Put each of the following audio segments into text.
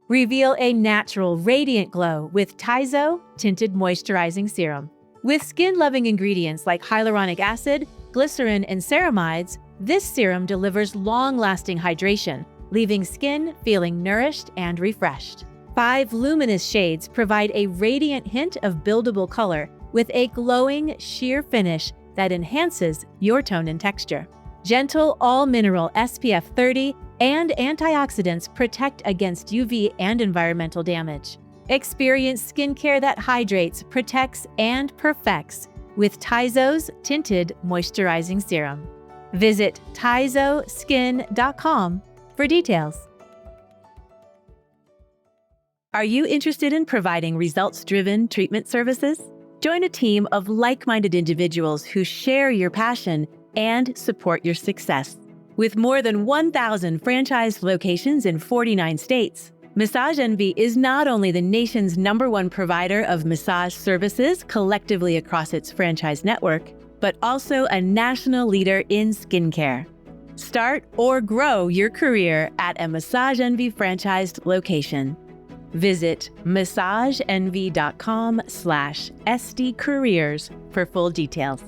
Reveal a natural, radiant glow with Taiso Tinted Moisturizing Serum. With skin-loving ingredients like hyaluronic acid, glycerin, and ceramides, this serum delivers long-lasting hydration, leaving skin feeling nourished and refreshed. 5 luminous shades provide a radiant hint of buildable color with a glowing, sheer finish that enhances your tone and texture. Gentle, all-mineral SPF 30 and antioxidants protect against UV and environmental damage. Experience skincare that hydrates, protects, and perfects with Taiso's Tinted Moisturizing Serum. Visit taisoskin.com for details. Are you interested in providing results-driven treatment services? Join a team of like-minded individuals who share your passion and support your success. With more than 1,000 franchised locations in 49 states, Massage Envy is not only the nation's #1 provider of massage services collectively across its franchise network, but also a national leader in skincare. Start or grow your career at a Massage Envy franchised location. Visit massageenvy.com/SDcareers for full details.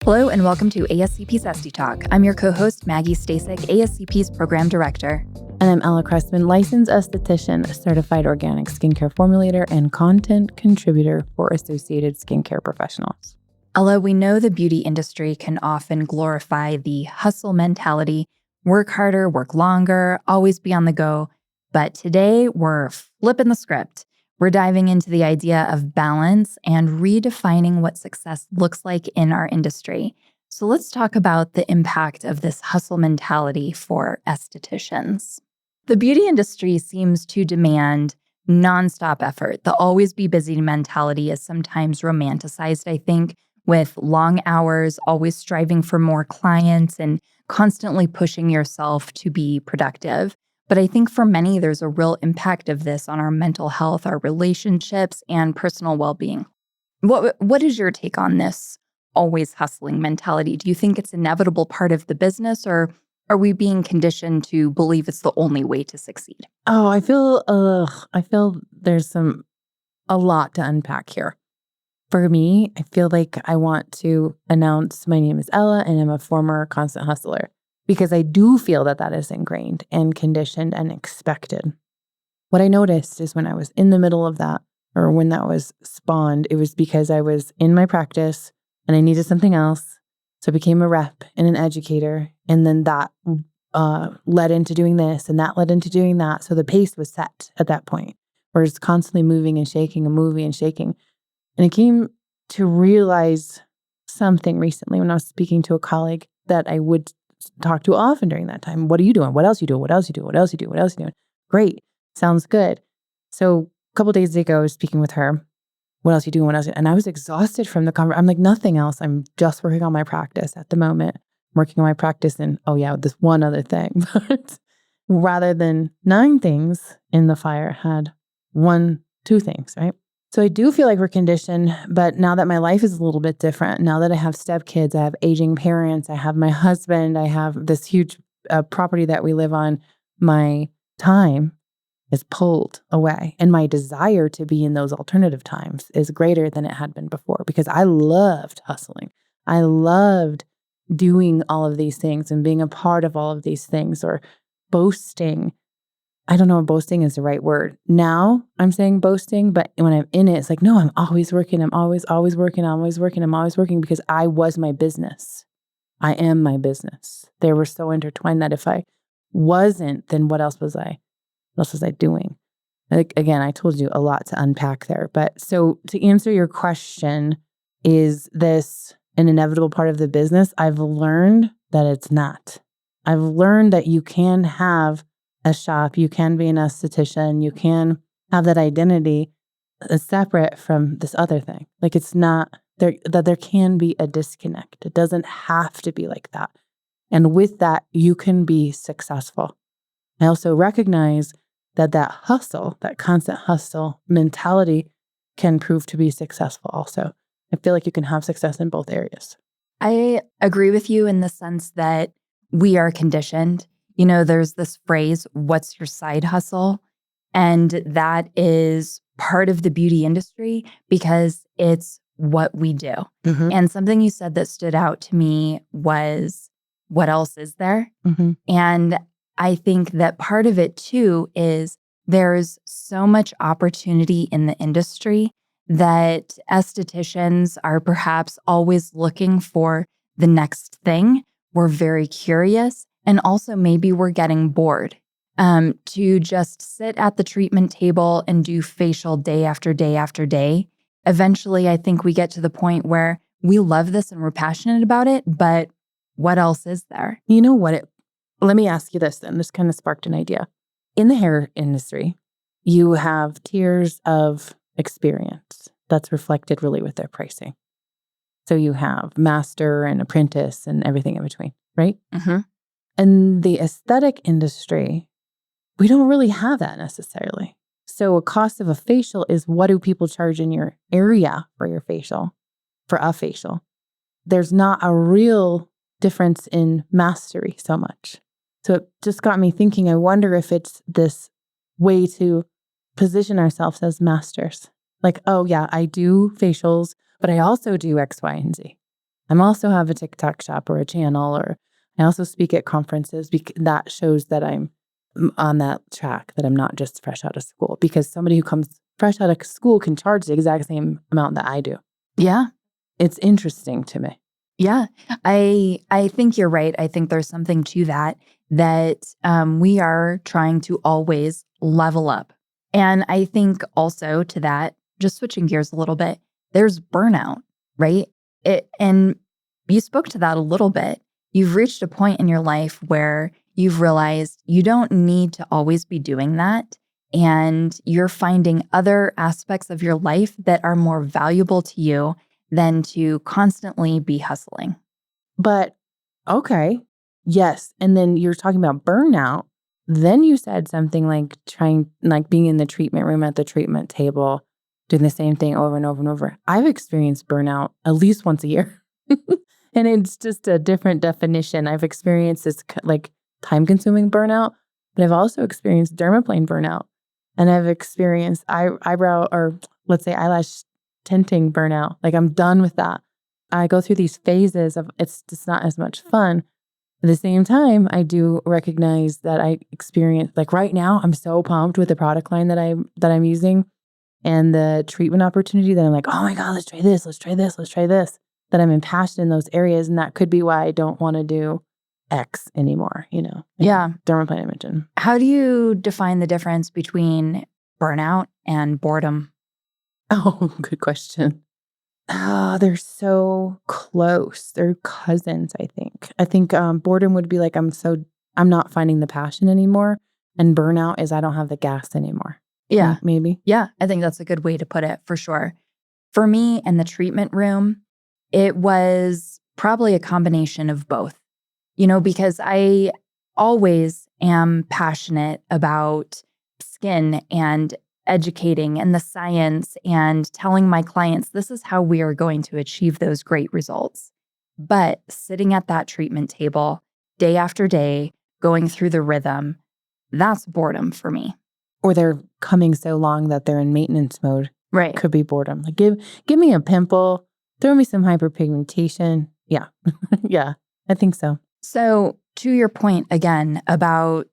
Hello and welcome to ASCP Esty Talk. I'm your co-host, Maggie Staszcuk, ASCP's Program Director. And I'm Ella Cressman, licensed esthetician, certified organic skincare formulator, and content contributor for Associated Skincare Professionals. Ella, we know the beauty industry can often glorify the hustle mentality, work harder, work longer, always be on the go. But today we're flipping the script. We're diving into the idea of balance and redefining what success looks like in our industry. So let's talk about the impact of this hustle mentality for estheticians. The beauty industry seems to demand nonstop effort. The always be busy mentality is sometimes romanticized, I think, with long hours, always striving for more clients and constantly pushing yourself to be productive. But I think for many, there's a real impact of this on our mental health, our relationships, and personal well-being. What is your take on this always hustling mentality? Do you think it's an inevitable part of the business, or are we being conditioned to believe it's the only way to succeed? Oh, I feel there's a lot to unpack here. For me, I feel like I want to announce my name is Ella and I'm a former constant hustler, because I do feel that is ingrained and conditioned and expected. What I noticed is when I was in the middle of that, or when that was spawned, it was because I was in my practice and I needed something else. So I became a rep and an educator. And then that led into doing this and that led into doing that. So the pace was set at that point, where it's constantly moving and shaking and moving and shaking. And I came to realize something recently when I was speaking to a colleague that I would talk to often during that time. What are you doing? What else you do? What else you do? What else you do? What else you doing? Great. Sounds good. So a couple of days ago, I was speaking with her. What else you doing? What else? And I was exhausted from the conversation. I'm like, nothing else. I'm just working on my practice at the moment. I'm working on my practice and, this one other thing. But rather than 9 things in the fire, had 1, 2 things, right? So I do feel like we're conditioned, but now that my life is a little bit different, now that I have stepkids, I have aging parents, I have my husband, I have this huge property that we live on, my time is pulled away. And my desire to be in those alternative times is greater than it had been before, because I loved hustling. I loved doing all of these things and being a part of all of these things, or boasting. I don't know if boasting is the right word. Now I'm saying boasting, but when I'm in it, it's like, no, I'm always working. I'm always working. I'm always working. I'm always working, because I was my business. I am my business. They were so intertwined that if I wasn't, then what else was I? What else was I doing? Like, again, I told you a lot to unpack there. But so to answer your question, is this an inevitable part of the business? I've learned that it's not. I've learned that you can have a shop, you can be an esthetician, you can have that identity separate from this other thing. Like, it's not there, that there can be a disconnect. It doesn't have to be like that. And with that, you can be successful. I also recognize that hustle, that constant hustle mentality, can prove to be successful also. I feel like you can have success in both areas. I agree with you in the sense that we are conditioned. You know, there's this phrase, what's your side hustle? And that is part of the beauty industry because it's what we do. Mm-hmm. And something you said that stood out to me was, what else is there? Mm-hmm. And I think that part of it too is there's so much opportunity in the industry that estheticians are perhaps always looking for the next thing. We're very curious. And also maybe we're getting bored. To just sit at the treatment table and do facial day after day after day. Eventually, I think we get to the point where we love this and we're passionate about it, but what else is there? You know what? Let me ask you this then. This kind of sparked an idea. In the hair industry, you have tiers of experience that's reflected really with their pricing. So you have master and apprentice and everything in between, right? Mm-hmm. In the aesthetic industry, we don't really have that necessarily. So a cost of a facial is what do people charge in your area for your facial, for a facial. There's not a real difference in mastery so much. So it just got me thinking, I wonder if it's this way to position ourselves as masters. Like, oh yeah, I do facials, but I also do X, Y, and Z. I also have a TikTok shop or a channel, or I also speak at conferences. That shows that I'm on that track, that I'm not just fresh out of school, because somebody who comes fresh out of school can charge the exact same amount that I do. Yeah. It's interesting to me. Yeah. I think you're right. I think there's something to that we are trying to always level up. And I think also to that, just switching gears a little bit, there's burnout, right? And you spoke to that a little bit. You've reached a point in your life where you've realized you don't need to always be doing that. And you're finding other aspects of your life that are more valuable to you than to constantly be hustling. But okay, yes. And then you're talking about burnout. Then you said something like being in the treatment room at the treatment table, doing the same thing over and over and over. I've experienced burnout at least once a year. And it's just a different definition. I've experienced this like time-consuming burnout, but I've also experienced dermaplane burnout. And I've experienced eyebrow, or let's say eyelash tinting burnout. Like I'm done with that. I go through these phases of it's just not as much fun. At the same time, I do recognize that I experience, like right now, I'm so pumped with the product line that I'm using and the treatment opportunity that I'm like, oh my God, let's try this, let's try this, let's try this. That I'm impassioned in those areas. And that could be why I don't want to do X anymore, Yeah. Dermaplane I mentioned. How do you define the difference between burnout and boredom? Oh, good question. They're so close. They're cousins, I think. I think boredom would be like, I'm not finding the passion anymore. And burnout is I don't have the gas anymore. Yeah. Maybe. Yeah, I think that's a good way to put it for sure. For me in the treatment room, it was probably a combination of both, because I always am passionate about skin and educating and the science and telling my clients this is how we are going to achieve those great results. But sitting at that treatment table day after day, going through the rhythm, that's boredom for me. Or they're coming so long that they're in maintenance mode. Right. Could be boredom. Like give me a pimple, throw me some hyperpigmentation. Yeah. Yeah, I think so. So to your point again about,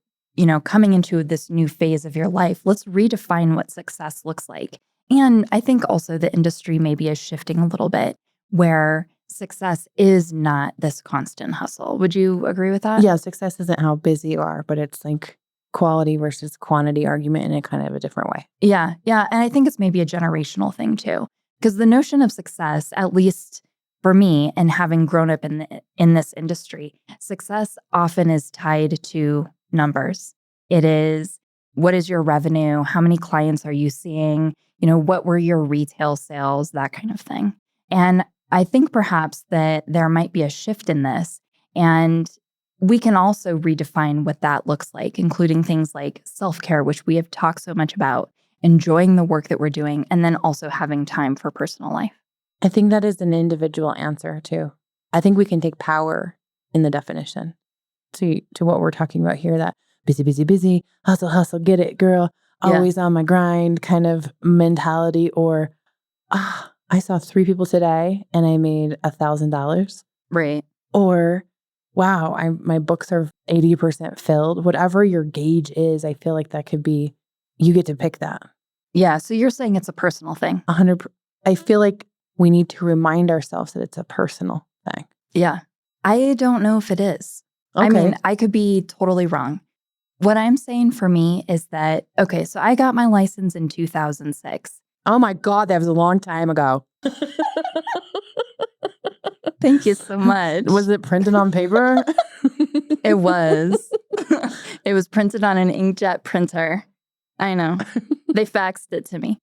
coming into this new phase of your life, let's redefine what success looks like. And I think also the industry maybe is shifting a little bit where success is not this constant hustle. Would you agree with that? Yeah, success isn't how busy you are, but it's like quality versus quantity argument in a kind of a different way. Yeah. Yeah. And I think it's maybe a generational thing too, because the notion of success, at least for me and having grown up in this industry, success often is tied to numbers. It is, what is your revenue? How many clients are you seeing? What were your retail sales? That kind of thing. And I think perhaps that there might be a shift in this. And we can also redefine what that looks like, including things like self-care, which we have talked so much about, enjoying the work that we're doing, and then also having time for personal life. I think that is an individual answer too. I think we can take power in the definition to what we're talking about here, that busy, busy, busy, hustle, hustle, get it, girl, always on my grind kind of mentality. Or, I saw 3 people today and I made $1,000. Right. Or, wow, my books are 80% filled. Whatever your gauge is, I feel like that could be, you get to pick that. Yeah. So you're saying it's a personal thing. 100%. I feel like we need to remind ourselves that it's a personal thing. Yeah. I don't know if it is. Okay. I mean, I could be totally wrong. What I'm saying for me is that, okay, so I got my license in 2006. Oh my God, that was a long time ago. Thank you so much. Was it printed on paper? It was. It was printed on an inkjet printer. I know. They faxed it to me.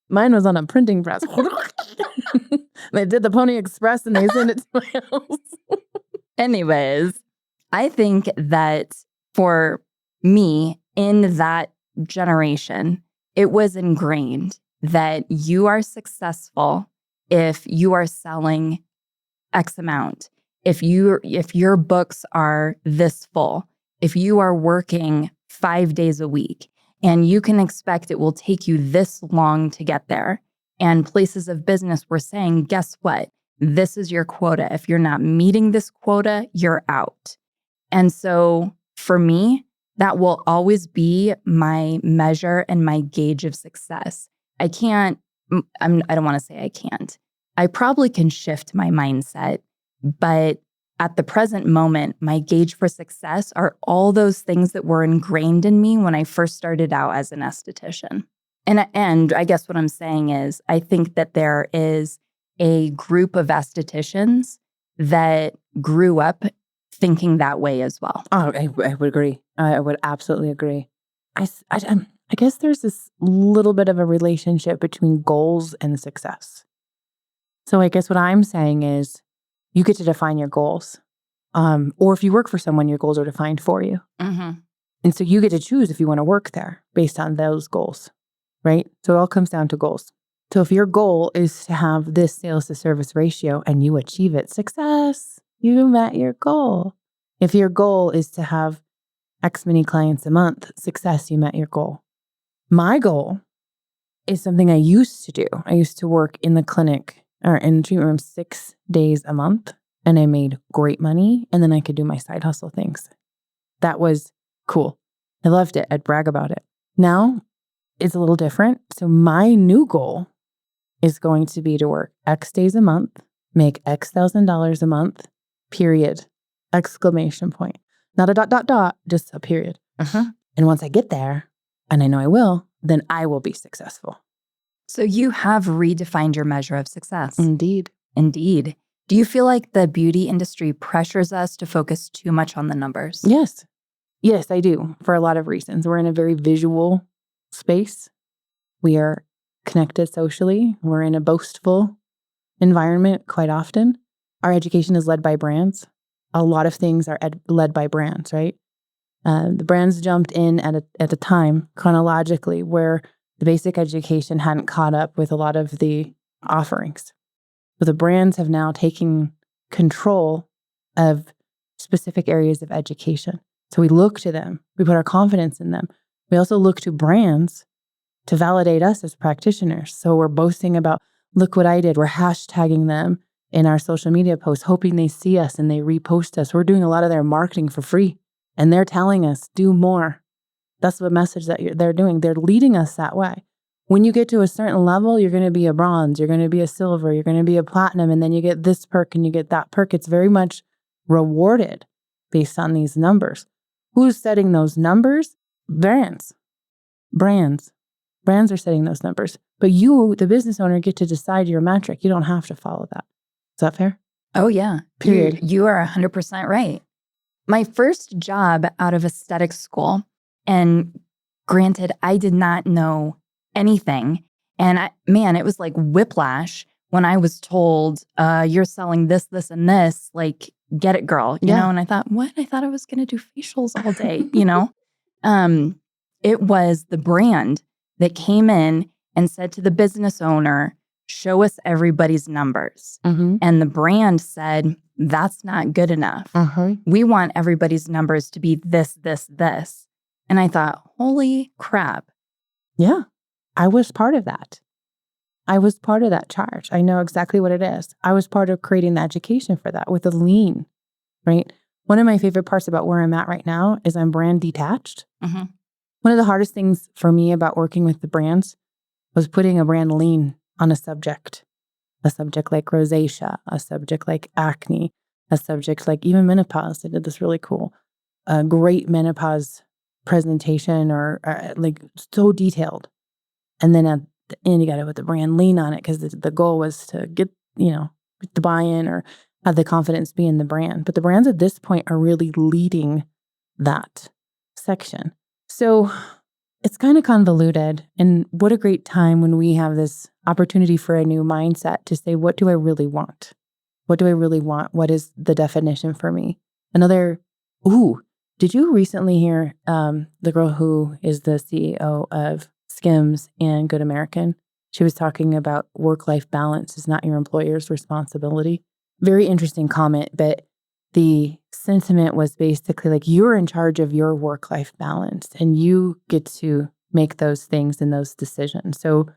Mine was on a printing press. They did the Pony Express and they sent it to my house. Anyways, I think that for me in that generation, it was ingrained that you are successful if you are selling X amount, if your books are this full, if you are working 5 days a week, and you can expect it will take you this long to get there. And places of business were saying, guess what? This is your quota. If you're not meeting this quota, you're out. And so for me, that will always be my measure and my gauge of success. I don't want to say I can't. I probably can shift my mindset, but at the present moment, my gauge for success are all those things that were ingrained in me when I first started out as an esthetician. And I guess what I'm saying is, I think that there is a group of estheticians that grew up thinking that way as well. Oh, I would agree. I would absolutely agree. I guess there's this little bit of a relationship between goals and success. So I guess what I'm saying is you get to define your goals. Or if you work for someone, your goals are defined for you. Mm-hmm. And so you get to choose if you want to work there based on those goals, right? So it all comes down to goals. So if your goal is to have this sales to service ratio and you achieve it, success, you met your goal. If your goal is to have X many clients a month, success, you met your goal. My goal is something I used to do. I used to work in the clinic or in the treatment room 6 days a month, and I made great money, and then I could do my side hustle things. That was cool. I loved it. I'd brag about it. Now it's a little different. So my new goal is going to be to work X days a month, make X $1,000 a month, period, exclamation point. Not a ... just a period. Uh-huh. And once I get there, and I know I will, then I will be successful. So you have redefined your measure of success. Indeed. Indeed. Do you feel like the beauty industry pressures us to focus too much on the numbers? Yes. Yes, I do, for a lot of reasons. We're in a very visual space. We are connected socially. We're in a boastful environment quite often. Our education is led by brands. A lot of things are led by brands, right? The brands jumped in at a time chronologically where the basic education hadn't caught up with a lot of the offerings. So the brands have now taken control of specific areas of education. So we look to them. We put our confidence in them. We also look to brands to validate us as practitioners. So we're boasting about, look what I did. We're hashtagging them in our social media posts, hoping they see us and they repost us. We're doing a lot of their marketing for free. And they're telling us, do more. That's the message that they're doing. They're leading us that way. When you get to a certain level, you're going to be a bronze, you're going to be a silver, you're going to be a platinum, and then you get this perk and you get that perk. It's very much rewarded based on these numbers. Who's setting those numbers? Brands. Brands are setting those numbers. But you, the business owner, get to decide your metric. You don't have to follow that. Is that fair? Oh, yeah. Period. You are 100% right. My first job out of aesthetic school, and granted, I did not know anything. And it was like whiplash when I was told, you're selling this, this, and this, like, get it, girl, you know? And I thought, what? I thought I was going to do facials all day, you know? It was the brand that came in and said to the business owner, show us everybody's numbers. And the brand said, that's not good enough. We want everybody's numbers to be this, this, this. And I thought, holy crap. Yeah, I was part of that. I was part of that charge. I know exactly what it is. I was part of creating the education for that with the lean, right? One of my favorite parts about where I'm at right now is I'm brand detached. One of the hardest things for me about working with the brands was putting a brand lean on a subject like rosacea, a subject like acne, a subject like even menopause. I did this really cool, great menopause presentation or like so detailed. And then at the end, you got to put the brand lean on it because the goal was to get, the buy-in or have the confidence be in the brand. But the brands at this point are really leading that section. So it's kind of convoluted. And what a great time when we have this opportunity for a new mindset to say, what do I really want? What do I really want? What is the definition for me? Did you recently hear the girl who is the CEO of Skims and Good American? She was talking about work-life balance is not your employer's responsibility. Very interesting comment, but the sentiment was basically like, you're in charge of your work-life balance and you get to make those things and those decisions. So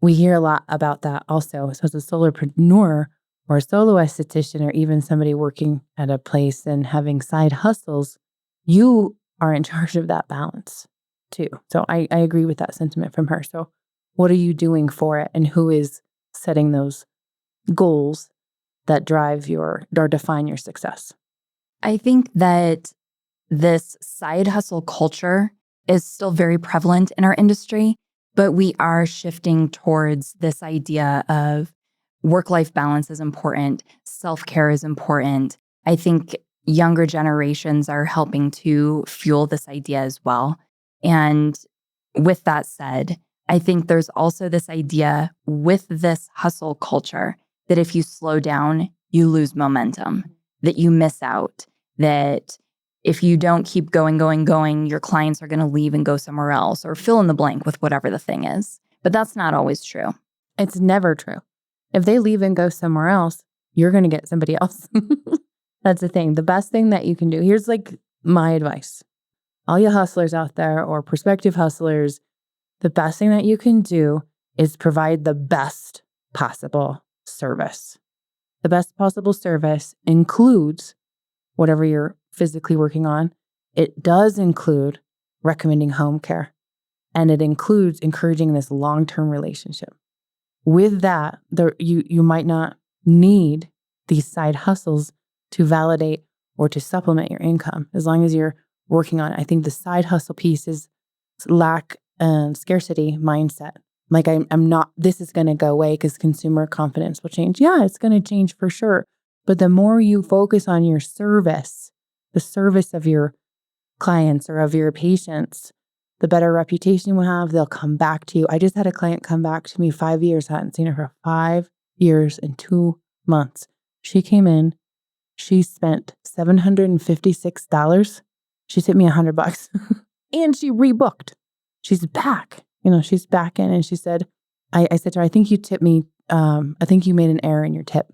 we hear a lot about that also. So as a solopreneur or a solo esthetician or even somebody working at a place and having side hustles, you are in charge of that balance too. So I agree with that sentiment from her. So what are you doing for it? And who is setting those goals that drive or define your success? I think that this side hustle culture is still very prevalent in our industry, but we are shifting towards this idea of work-life balance is important, self-care is important. I think younger generations are helping to fuel this idea as well. And with that said, I think there's also this idea with this hustle culture that if you slow down, you lose momentum, that you miss out, that if you don't keep going, your clients are going to leave and go somewhere else or fill in the blank with whatever the thing is. But that's not always true. It's never true. If they leave and go somewhere else, you're going to get somebody else. That's the thing. The best thing that you can do, here's like my advice. All you hustlers out there or prospective hustlers, the best thing that you can do is provide the best possible service. The best possible service includes whatever you're physically working on. It does include recommending home care, and it includes encouraging this long-term relationship. With that, you might not need these side hustles to validate or to supplement your income as long as you're working on it. I think the side hustle piece is lack and scarcity mindset. Like I'm not, this is going to go away because consumer confidence will change. Yeah, it's going to change for sure. But the more you focus on your service, the service of your clients or of your patients, the better reputation you will have. They'll come back to you. I just had a client come back to me 5 years. I hadn't seen her for 5 years and 2 months. She came in. She spent $756. She tipped me $100 and she rebooked. She's back. She's back in, and she said, I said to her, I think you tipped me. I think you made an error in your tip.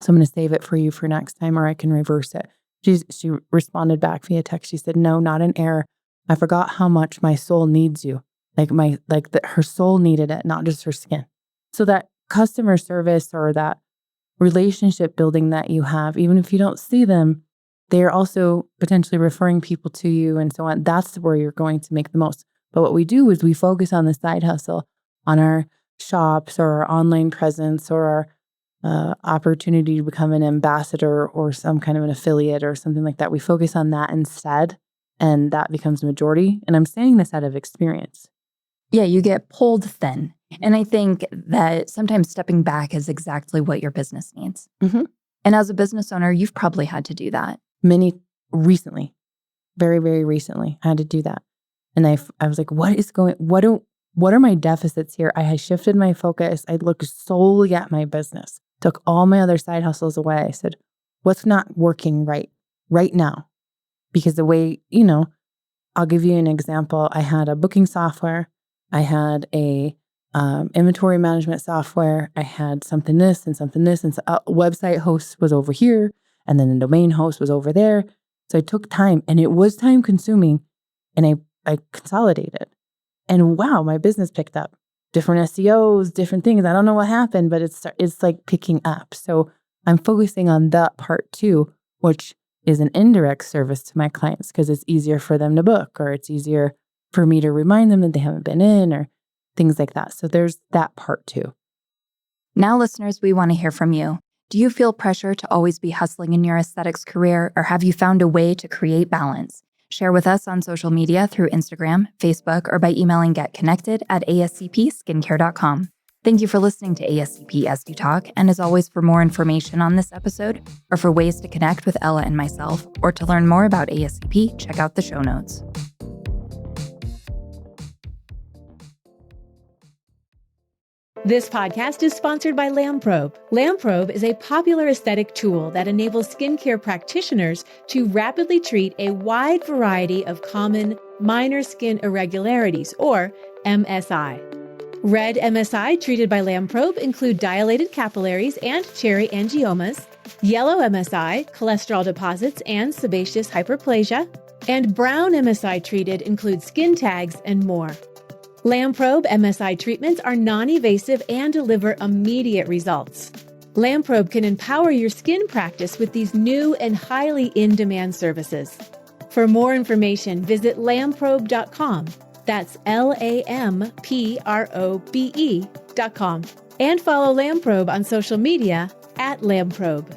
So I'm going to save it for you for next time, or I can reverse it. She responded back via text. She said, no, not an error. I forgot how much my soul needs you. Her soul needed it, not just her skin. So that customer service or that relationship building that you have, even if you don't see them, they're also potentially referring people to you and so on. That's where you're going to make the most. But what we do is we focus on the side hustle, on our shops or our online presence or our opportunity to become an ambassador or some kind of an affiliate or something like that. We focus on that instead, and that becomes majority. And I'm saying this out of experience. Yeah, you get pulled thin. And I think that sometimes stepping back is exactly what your business needs. Mm-hmm. And as a business owner, you've probably had to do that. Recently, very, very recently, I had to do that. And I was like, what are my deficits here? I had shifted my focus. I looked solely at my business, took all my other side hustles away. I said, what's not working right now? Because the way, I'll give you an example. I had a booking software. I had a inventory management software. I had something this and something this, and website host was over here, and then the domain host was over there. So I took time, and it was time consuming, and I consolidated. And wow, my business picked up. Different SEOs, different things. I don't know what happened, but it's like picking up. So I'm focusing on that part too, which is an indirect service to my clients because it's easier for them to book, or it's easier for me to remind them that they haven't been in, or things like that. So there's that part too. Now, listeners, we want to hear from you. Do you feel pressure to always be hustling in your aesthetics career, or have you found a way to create balance? Share with us on social media through Instagram, Facebook, or by emailing getconnected@ascpskincare.com. Thank you for listening to ASCP Esty Talk, and as always, for more information on this episode, or for ways to connect with Ella and myself, or to learn more about ASCP, check out the show notes. This podcast is sponsored by Lamprobe. Lamprobe is a popular aesthetic tool that enables skincare practitioners to rapidly treat a wide variety of common minor skin irregularities, or MSI. Red MSI treated by Lamprobe include dilated capillaries and cherry angiomas, yellow MSI, cholesterol deposits and sebaceous hyperplasia, and brown MSI treated include skin tags and more. Lamprobe MSI treatments are non-invasive and deliver immediate results. Lamprobe can empower your skin practice with these new and highly in-demand services. For more information, visit lamprobe.com. That's LAMPROBE.com. And follow Lamprobe on social media @Lamprobe.